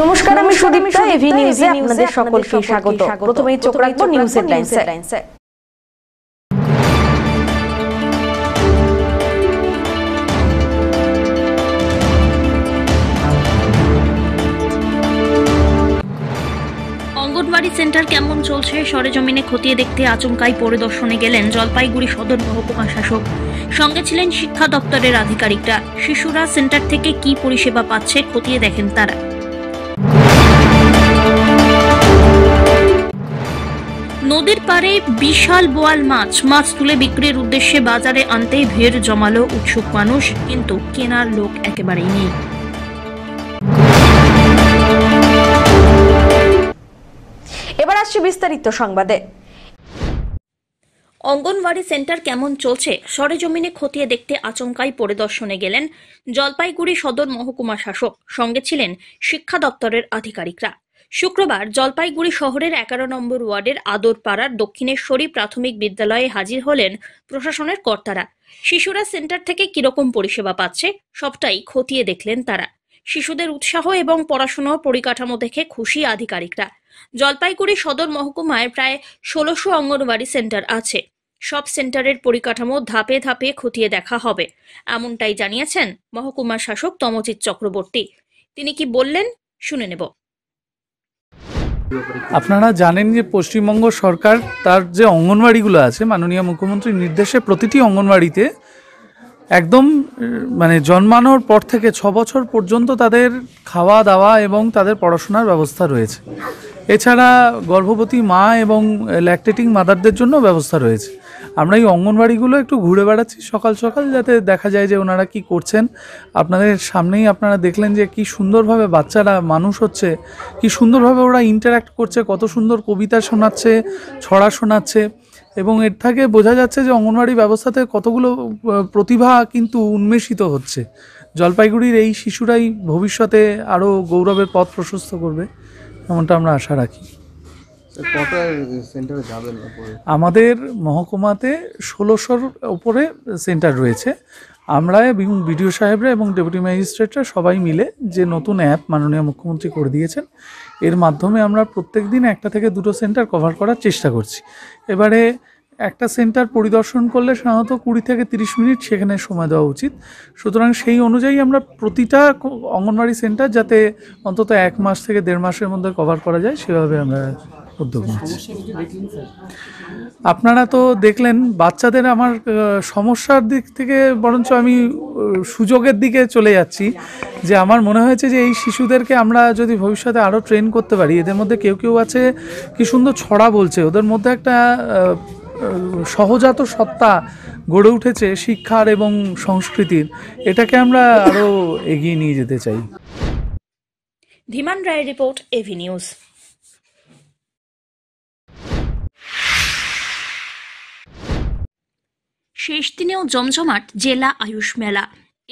নমস্কার, আমি সুদীপ্তা। এভি নিউজে আপনাদের সকলকে স্বাগত। প্রথমেই চোখ রাখবো নিউজ হেডলাইনসে। অঙ্গনওয়াড়ি সেন্টার কেমন চলছে সরেজমিনে খতিয়ে দেখতে আচমকাই পরিদর্শনে গেলেন জলপাইগুড়ি সদর মহকুমা শাসক। সঙ্গে ছিলেন শিক্ষা দপ্তরের আধিকারিকরা। শিশুরা সেন্টার থেকে কি পরিষেবা পাচ্ছে খতিয়ে দেখেন তারা। নদীর পাড়ে বিশাল বোয়াল মাছ তুলে বিক্রির উদ্দেশ্যে বাজারে আনতেই ভিড় জমালো উৎসুক মানুষ, কিন্তু কেনার লোক একেবারেই নেই। এবার আসছে বিস্তারিত সংবাদে। অঙ্গনওয়াড়ি সেন্টার কেমন চলছে সরেজমিনে খতিয়ে দেখতে আচমকাই পরিদর্শনে গেলেন জলপাইগুড়ি সদর মহকুমা শাসক। সঙ্গে ছিলেন শিক্ষা দপ্তরের আধিকারিকরা। শুক্রবার জলপাইগুড়ি শহরের 11 নম্বর ওয়ার্ডের আদরপাড়ার দক্ষিণেশ্বরী প্রাথমিক বিদ্যালয়ে হাজির হলেন প্রশাসনের কর্তারা। শিশুরা সেন্টার থেকে কিরকম পরিষেবা পাচ্ছে সবটাই খতিয়ে দেখলেন তারা। শিশুদের উৎসাহ এবং পড়াশোনার পরিকাঠামো দেখে খুশি আধিকারিকরা। জলপাইগুড়ি সদর মহকুমায় প্রায় 1600 অঙ্গনওয়াড়ি সেন্টার আছে। সব সেন্টারের পরিকাঠামো ধাপে ধাপে খতিয়ে দেখা হবে, এমনটাই জানিয়েছেন মহকুমা শাসক তমজিৎ চক্রবর্তী। তিনি কি বললেন শুনে নেব। আপনারা জানেন যে পশ্চিমবঙ্গ সরকার তার যে অঙ্গনওয়াড়িগুলো আছে, মাননীয় মুখ্যমন্ত্রীর নির্দেশে প্রতিটি অঙ্গনওয়াড়িতে একদম জন্মানোর পর থেকে 6 বছর পর্যন্ত তাদের খাওয়া দাওয়া এবং তাদের পড়াশোনার ব্যবস্থা রয়েছে। এছাড়া গর্ভবতী মা এবং ল্যাকটেটিং মাদারদের জন্য ব্যবস্থা রয়েছে। আমরা এই অঙ্গনওয়াড়িগুলো একটু ঘুরে বেড়াচ্ছি সকাল সকাল, যাতে দেখা যায় যে ওনারা কি করছেন। আপনাদের সামনেই আপনারা দেখলেন যে কি সুন্দরভাবে বাচ্চারা মানুষ হচ্ছে, কি সুন্দরভাবে ওরা ইন্টারঅ্যাক্ট করছে, কত সুন্দর কবিতা শোনাচ্ছে, ছড়া শোনাচ্ছে। এবং এর থেকে বোঝা যাচ্ছে যে অঙ্গনওয়াড়ি ব্যবস্থাতে কতগুলো প্রতিভা কিন্তু উন্মেষিত হচ্ছে। জলপাইগুড়ির এই শিশুরাই ভবিষ্যতে আরও গৌরবের পথ প্রশস্ত করবে, এমনটা আমরা আশা রাখি। আমাদের মহকুমাতে 1600-র ওপরে সেন্টার রয়েছে। আমরা এবং বিডিও সাহেবরা এবং ডেপুটি ম্যাজিস্ট্রেটরা সবাই মিলে যে নতুন অ্যাপ মাননীয় মুখ্যমন্ত্রী করে দিয়েছেন, এর মাধ্যমে আমরা প্রত্যেক দিন 1 থেকে 2 সেন্টার কভার করার চেষ্টা করছি। এবারে একটা সেন্টার পরিদর্শন করলে সাধারণত 20 থেকে 30 মিনিট সেখানে সময় দেওয়া উচিত। সুতরাং সেই অনুযায়ী আমরা প্রতিটা অঙ্গনওয়াড়ি সেন্টার যাতে অন্তত 1 মাস থেকে 1.5 মাসের মধ্যে কভার করা যায় সেভাবে আমরা উদ্যোগ নিচ্ছি। আপনারা তো দেখলেন বাচ্চাদের, আমার সমস্যার দিক থেকে বরঞ্চ আমি সুযোগের দিকে চলে যাচ্ছি। যে আমার মনে হয়েছে যে এই শিশুদেরকে আমরা যদি ভবিষ্যতে আরও ট্রেন করতে পারি। এদের মধ্যে কেউ আছে কি সুন্দর ছড়া বলছে, ওদের মধ্যে একটা সহজাত সত্তা গড়ে উঠেছে শিক্ষার এবং সংস্কৃতির। এটাকে আমরা আরও এগিয়ে নিয়ে যেতে চাই। ধীমান রায়ের রিপোর্ট, এভি নিউজ। শেষ দিনেও জমজমাট জেলা আয়ুষ মেলা।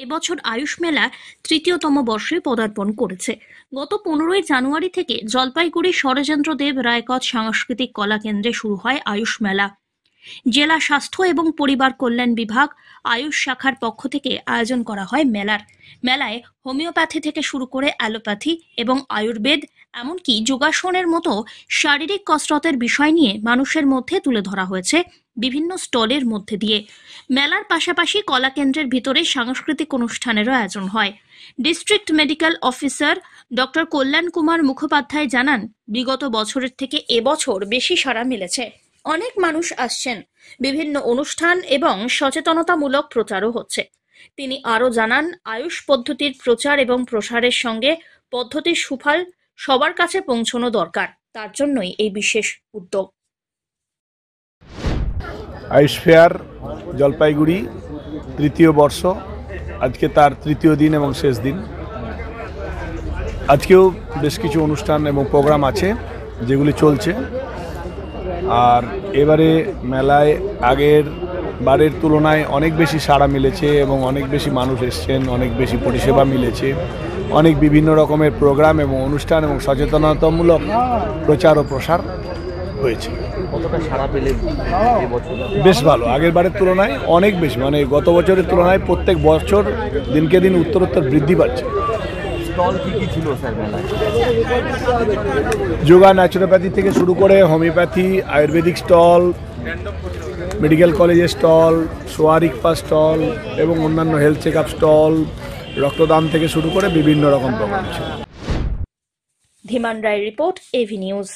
এবছর আয়ুষ মেলা তৃতীয়তম বর্ষে পদার্পণ করেছে। গত 15ই জানুয়ারি থেকে জলপাইগুড়ি শরৎচন্দ্র দেব রায়কট সাংস্কৃতিক কলা কেন্দ্রে শুরু হয় আয়ুষ মেলা। জেলা স্বাস্থ্য এবং পরিবার কল্যাণ বিভাগ আয়ুষ শাখার পক্ষ থেকে আয়োজন করা হয় মেলায় হোমিওপ্যাথি থেকে শুরু করে অ্যালোপ্যাথি এবং আয়ুর্বেদ, এমনকি যোগাসনের মতো শারীরিক কসরতের বিষয় নিয়ে মানুষের মধ্যে তুলে ধরা হয়েছে বিভিন্ন স্টলের মধ্যে দিয়ে। মেলার পাশাপাশি কলা কেন্দ্রের ভিতরে সাংস্কৃতিক অনুষ্ঠানেরও আয়োজন হয়। ডিস্ট্রিক্ট মেডিকেল অফিসার ডক্টর কল্যাণ কুমার মুখোপাধ্যায় জানান, বিগত বছরের থেকে এবছর বেশি সাড়া মিলেছে। অনেক মানুষ আসছেন, বিভিন্ন অনুষ্ঠান এবং সচেতনতামূলক প্রচারও হচ্ছে। তিনি আরও জানান, আয়ুষ পদ্ধতির প্রচার এবং প্রসারের সঙ্গে পদ্ধতির সুফল সবার কাছে পৌঁছানো দরকার। তার জন্যই এই বিশেষ উদ্যোগ। আয়ুষ ফেয়ার জলপাইগুড়ি 3য় বর্ষ, আজকে তার 3য় দিন এবং শেষ দিন। আজকেও বেশ কিছু অনুষ্ঠান এবং প্রোগ্রাম আছে যেগুলি চলছে। আর এবারে মেলায় আগের বারের তুলনায় অনেক বেশি সাড়া মিলেছে এবং অনেক বেশি মানুষ এসছেন, অনেক বেশি পরিষেবা মিলেছে। অনেক বিভিন্ন রকমের প্রোগ্রাম এবং অনুষ্ঠান এবং সচেতনতামূলক প্রচার ও প্রসার হয়েছে। কতটা সাড়া পেলে? বেশ ভালো, আগের বারের তুলনায় অনেক বেশি, গত বছরের তুলনায় প্রত্যেক বছর দিনকে দিন উত্তরোত্তর বৃদ্ধি পাচ্ছে। স্টল কি ছিল স্যার মেলায়? যোগা, ন্যাচুরোপ্যাথি থেকে শুরু করে হোমিওপ্যাথি, আয়ুর্বেদিক স্টল, মেডিকেল কলেজের স্টল, সোয়ারিকপা স্টল এবং অন্যান্য হেলথ চেক আপ স্টল, রক্তদান থেকে শুরু করে বিভিন্ন রকম প্রোগ্রাম ছিল। ধীমান রায় রিপোর্ট, এভি নিউজ।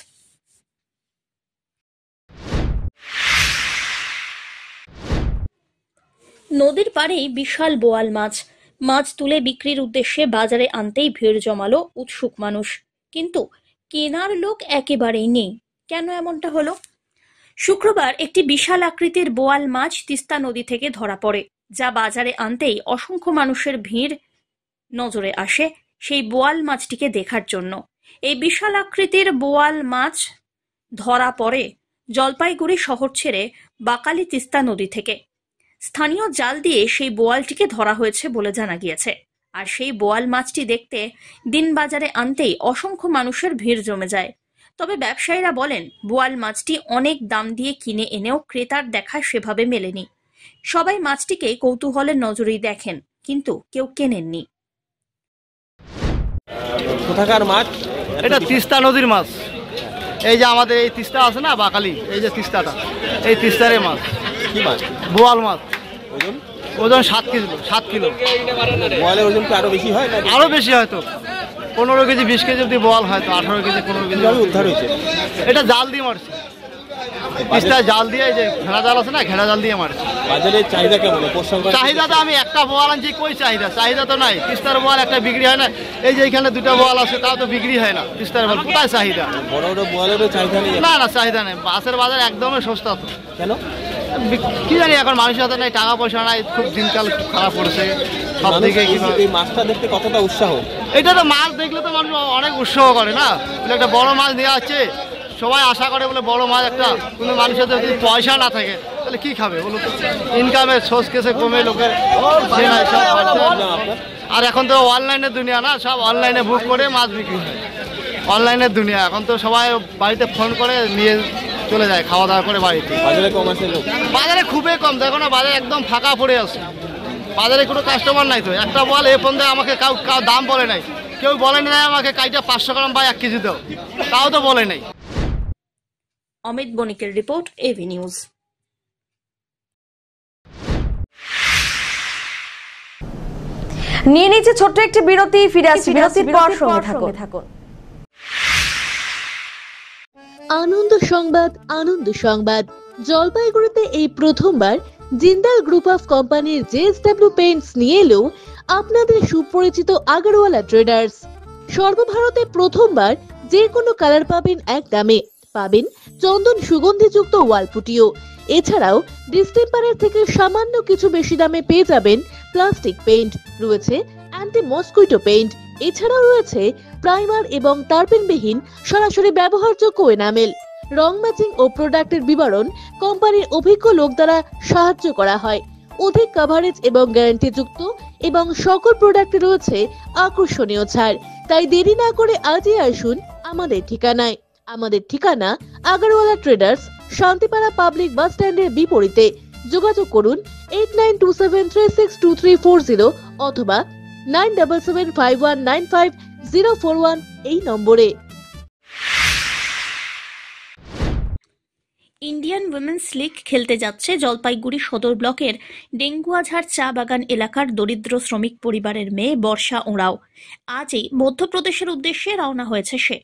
নদীর পাড়েই বিশাল বোয়াল মাছ। মাছ তুলে বিক্রির উদ্দেশ্যে বাজারে আনতেই ভিড় জমালো উৎসুক মানুষ, কিন্তু কেনার লোক একেবারেই নেই। কেন এমনটা হলো? শুক্রবার একটি বিশাল আকৃতির বোয়াল মাছ তিস্তা নদী থেকে ধরা পড়ে, যা বাজারে আনতেই অসংখ্য মানুষের ভিড় নজরে আসে সেই বোয়াল মাছটিকে দেখার জন্য। এই বিশাল আকৃতির বোয়াল মাছ ধরা পড়ে জলপাইগুড়ি শহর ছেড়ে বাকালি তিস্তা নদী থেকে। স্থানীয় জাল দিয়ে সেই বোয়ালটিকে ধরা হয়েছে বলে জানা গিয়েছে। আর সেই বোয়াল মাছটি দেখতে দিন বাজারে আনতেই অসংখ্য মানুষের ভিড় জমে যায়। তবে ব্যবসায়ীরা বলেন, বোয়াল মাছটি অনেক দাম দিয়ে কিনে এনেও ক্রেতার দেখা সেভাবে মেলেনি। সবাই মাছটিকে কৌতূহলের নজরেই দেখেন, কিন্তু কেউ কেনেননি। কোথাকার মাছ? এটা তিস্তা নদীর মাছ। এই যে আমাদের এই তিস্তা আছে না বাকালি, এই যে তিস্তাটা, এই তিস্তারে মাছ। কি মাছ? বোয়াল মাছ। ওজন? ওজন 7 কিলো। 7 কিলো। বোয়ালের ওজন কি আরো বেশি হয় না? আরো বেশি হয়তো, 15 কেজি 20 কেজি অব্দি বোয়াল হয়তো, 18 কেজি 15 কেজি। কিভাবে উদ্ধার হয়েছে? এটা জাল দিয়ে মারছে, তিস্তায় জাল দিয়ে, এই যে ঘেরা জাল আছে না, ঘেরা জাল দিয়ে মারছে। বাজারে চাহিদা কেমন? চাহিদা তো আমি একটা বোয়াল আনছি, কই চাহিদা তো নাই। তিস্তার বোয়াল একটা বিক্রি হয় না। এই যে এখানে 2টা বোয়াল আছে, তাও তো বিক্রি হয় না। তিস্তার বোয়াল কোথায় চাহিদা? বড় বড় বোয়ালেরও চাহিদা নেই? না না, চাহিদা নেই। মাছের বাজার একদমই সস্তা তো। কেন? কি জানি, এখন মানুষের হাতে নাই, টাকা পয়সা নাই, খুব দিনকাল খুব খারাপ পড়েছে সব দিকে। এই মাছটা দেখতে কতটা উৎসাহ? এটা তো মাছ দেখলে তো মানুষ অনেক উৎসাহ করে না। একটা বড় মাছ নিয়ে আসছে, সবাই আশা করে বলে বড় মাছ একটা। কিন্তু মানুষের যদি পয়সা না থাকে তাহলে কি খাবে বলুন তো? ইনকামের সোর্স কেসে কমে লোকের সে নাই সব বাড়ছে। আর এখন তো অনলাইনের দুনিয়া না, সব অনলাইনে বুক করে মাছ বিক্রি হয়। অনলাইনের দুনিয়া, এখন তো সবাই বাড়িতে ফোন করে নিয়ে চলে যায় খাওয়া দাওয়া করে বাড়িতে। বাজারে কম আছে লোক? বাজারে খুবই কম, দেখো না বাজারে একদম ফাঁকা পড়ে আছে। বাজারে কোনো কাস্টমার নাই তো। একটা বল এ পর্যন্ত আমাকে কাউ দাম বলে নাই, কেউ বলে নাই আমাকে কাইটা 500 গ্রাম বা 1 কেজি দাও, তাও তো বলে নাই। অমিত বণিকের রিপোর্ট, এভি নিউজ। নিয়ে নিচ্ছে ছোট্ট একটি বিরতি, ফিরে আসছি বিরতির পর, সঙ্গে থাকুন। আনন্দ সংবাদ, আনন্দ সংবাদ। জলপাইগুড়িতে এই প্রথমবার জিন্দাল গ্রুপ অফ কোম্পানির জেএসডব্লিউ পেইন্টস নিয়ে এলো আপনাদের সুপরিচিত আগারওয়ালা ট্রেডার্স। সর্বভারতে প্রথমবার যে কোনো কালার পাবেন এক দামে, পাবেন চন্দন সুগন্ধিযুক্ত ওয়ালপুটিও। এছাড়াও ডিস্টেম্পারের থেকে সামান্য কিছু বেশি দামে পেয়ে যাবেন প্লাস্টিক পেইন্ট, রয়েছে অ্যান্টি মসকুইটো পেইন্ট, এছাড়াও রয়েছে প্রাইমার এবং তারপেনবিহীন সরাসরি ব্যবহারযোগ্য এনামেল। রং ম্যাচিং ও প্রোডাক্টের বিবরণ কোম্পানির অভিজ্ঞ লোক দ্বারা সাহায্য করা হয়। অধিক কভারেজ এবং গ্যারান্টিযুক্ত এবং সকল প্রোডাক্টে রয়েছে আকর্ষণীয় ছাড়। তাই দেরি না করে আজই আসুন আমাদের ঠিকানায়। আমাদের ঠিকানা Agarwala traders, Shantipara public bus স্ট্যান্ডের বিপরীতে। যোগাযোগ করুন 8927362340 অথবা 9775195041 এই নম্বরে। ইন্ডিয়ান উইমেন্স লীগ খেলতে যাচ্ছে জলপাইগুড়ি সদর ব্লকের ডেঙ্গুয়াঝাড় চা বাগান এলাকার দরিদ্র শ্রমিক পরিবারের মেয়ে বর্ষা ওঁরাও। আজই মধ্যপ্রদেশের উদ্দেশ্যে রওনা হয়েছে সে।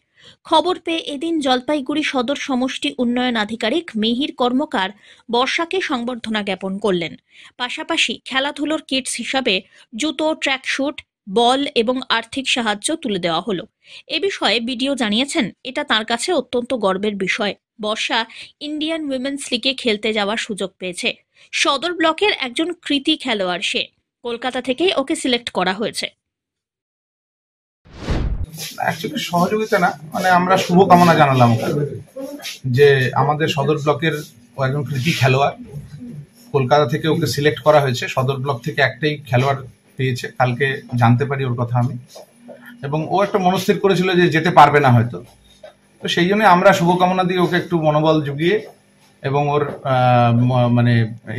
খবর পেয়ে এদিন জলপাইগুড়ি সদর সমষ্টি উন্নয়ন আধিকারিক মিহির কর্মকার বর্ষাকে সংবর্ধনা জ্ঞাপন করলেন। পাশাপাশি খেলাধুলোর কিটস হিসাবে জুতো, ট্র্যাকস্যুট, বল এবং আর্থিক সাহায্য তুলে দেওয়া হলো। এ বিষয়ে বিডিও জানিয়েছেন, এটা তার কাছে অত্যন্ত গর্বের বিষয়। বর্ষা ইন্ডিয়ান উইমেন্স লিগে খেলতে যাওয়ার সুযোগ পেয়েছে। সদর ব্লকের একজন কৃতি খেলোয়াড় সে। কলকাতা থেকেই ওকে সিলেক্ট করা হয়েছে। অ্যাকচুয়ালি সহযোগিতা না, মানে আমরা শুভকামনা জানালাম যে আমাদের সদর ব্লকের ও একজন কৃতি খেলোয়াড়, কলকাতা থেকে ওকে সিলেক্ট করা হয়েছে। সদর ব্লক থেকে একটাই খেলোয়াড় পেয়েছে, কালকে জানতে পারি ওর কথা আমি। এবং ও একটা মনস্থির করেছিল যে যেতে পারবে না হয়তো, তো সেই জন্য আমরা শুভকামনা দিয়ে ওকে একটু মনোবল জুগিয়ে এবং ওর মানে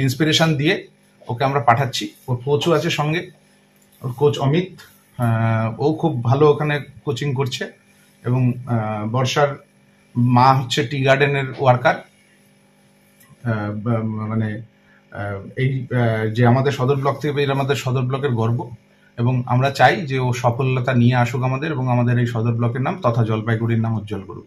ইন্সপিরেশন দিয়ে ওকে আমরা পাঠাচ্ছি। ওর কোচও আছে সঙ্গে, ওর কোচ অমিত, ও খুব ভালো ওখানে কোচিং করছে এবং বর্ষার মা হচ্ছে টি গার্ডেনের ওয়ার্কার। মানে এই যে আমাদের সদর ব্লক থেকে আমাদের সদর ব্লকের গর্ব, এবং আমরা চাই যে ও সফলতা নিয়ে আসুক আমাদের, এবং আমাদের এই সদর ব্লকের নাম তথা জলপাইগুড়ির নাম উজ্জ্বল করুক।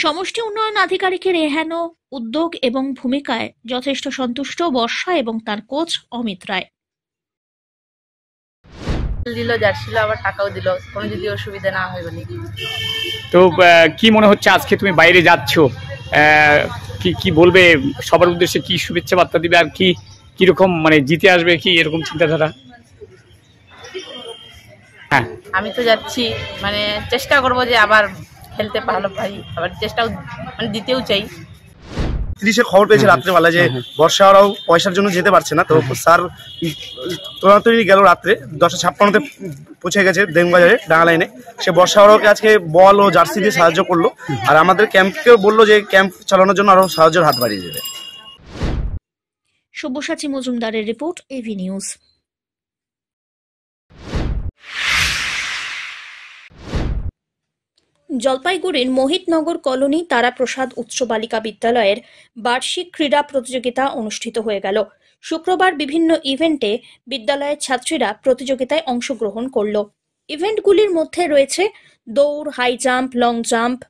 সমষ্টি উন্নয়ন আধিকারিকের এহেন উদ্যোগ এবং ভূমিকায় যথেষ্ট সন্তুষ্ট বর্ষা এবং তার কোচ অমিত রায়। দিল যাচ্ছিল, আবার টাকাও দিল, কোনো যদি অসুবিধা না হয় বলে। তো কি মনে হচ্ছে আজকে তুমি বাইরে যাচ্ছ, কি বলবে সবার উদ্দেশ্যে, কি শুভেচ্ছা বার্তা দিবে, আর কিরকম মানে জিতে আসবে কি এরকম চিন্তাধারা? হ্যাঁ, আমি তো যাচ্ছি, মানে চেষ্টা করবো যে আবার খেলতে ভালো পারি, আবার চেষ্টাও মানে দিতেও চাই। 30-এ খবর পেয়েছে রাত্রেবেলা যে বর্ষা ওরাও পয়সার জন্য যেতে পারছে না, তো স্যার তোড়াতড়ি গেল রাত্রে 10:56-তে পৌঁছে গেছে দেমবাজারে ডাঙ্গা লাইনে। সে বর্ষা ওরাওকে আজকে বল ও জার্সি দিয়ে সাহায্য করলো, আর আমাদের ক্যাম্পকেও বললো যে ক্যাম্প চালানোর জন্য আরো সাহায্যের হাত বাড়িয়ে দেবে। সব্যসাচী মজুমদারের রিপোর্ট, এভি নিউজ। জলপাইগুড়ির মোহিতনগর কলোনি তারাপ্রসাদ উচ্চ বালিকা বিদ্যালয়ের বার্ষিক ক্রীড়া প্রতিযোগিতা অনুষ্ঠিত হয়ে গেল। শুক্রবার বিভিন্ন ইভেন্টে বিদ্যালয়ের ছাত্রীরা প্রতিযোগিতায় অংশগ্রহণ করল। ইভেন্টগুলির মধ্যে রয়েছে দৌড়, হাই জাম্প, লং জাম্প,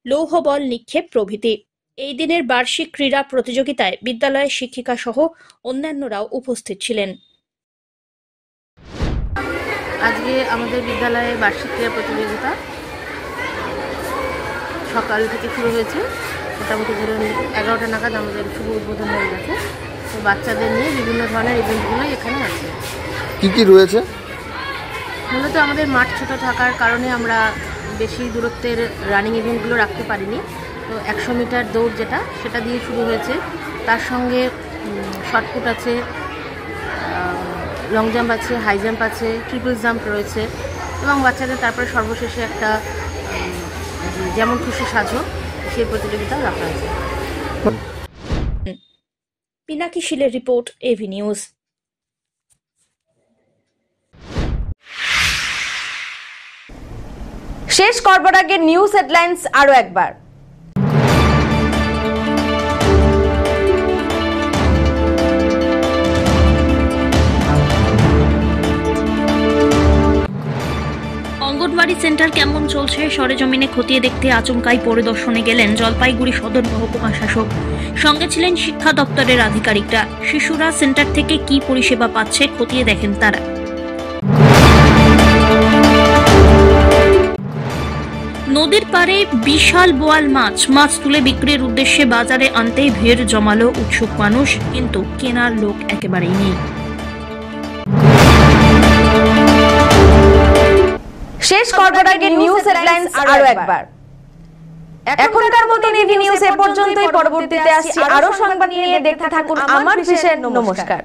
লৌহ বল নিক্ষেপ প্রভৃতি। এই দিনের বার্ষিক ক্রীড়া প্রতিযোগিতায় বিদ্যালয়ের শিক্ষিকা সহ অন্যান্যরাও উপস্থিত ছিলেন। আজকে আমাদের বিদ্যালয়ে বার্ষিক ক্রীড়া প্রতিযোগিতা সকাল থেকে শুরু হয়েছে, মোটামুটি ধরুন 11টা নাগাদ আমাদের শুভ উদ্বোধন হয়ে গেছে। তো বাচ্চাদের নিয়ে বিভিন্ন ধরনের ইভেন্টগুলোই এখানে আছে। কি কি রয়েছে? মূলত আমাদের মাঠ ছোট থাকার কারণে আমরা বেশি দূরত্বের রানিং ইভেন্টগুলো রাখতে পারিনি। তো 100 মিটার দৌড় যেটা, সেটা দিয়ে শুরু হয়েছে। তার সঙ্গে শর্টপুট আছে, লং জাম্প আছে, হাই জাম্প আছে, ট্রিপল জাম্প রয়েছে, এবং বাচ্চাদের তারপরে সর্বশেষে একটা যেমন খুশি সাজো সেই প্রতিযোগিতা রাখা হয়েছে। পিনাকি শিলের রিপোর্ট, এভি নিউজ। শেষ করবার আগে নিউজ হেডলাইন্স আরো একবার। অঙ্গনওয়াড়ি সেন্টার কেমন চলছে সরেজমিনে খতিয়ে দেখতে আচমকাই পরিদর্শনে গেলেন জলপাইগুড়ি সদর মহকুমা শাসক। সঙ্গে ছিলেন শিক্ষা দপ্তরের আধিকারিকরা। শিশুরা সেন্টার থেকে কি পরিষেবা পাচ্ছে খতিয়ে দেখেন তারা। নদীর পাড়ে বিশাল বোয়াল মাছ তুলে বিক্রির উদ্দেশ্যে বাজারে আনতেই ভিড় জমালো উৎসুক মানুষ, কিন্তু কেনার লোক একেবারেই নেই। শেষ করবার আগে নিউজ হেডলাইন্স আরো একবার। এখনকার মতো এভি নিউজ এ পর্যন্তই। পরবর্তীতে আসছি আরো সংবাদ নিয়ে। দেখতে থাকুন আমার বিশেষ। নমস্কার।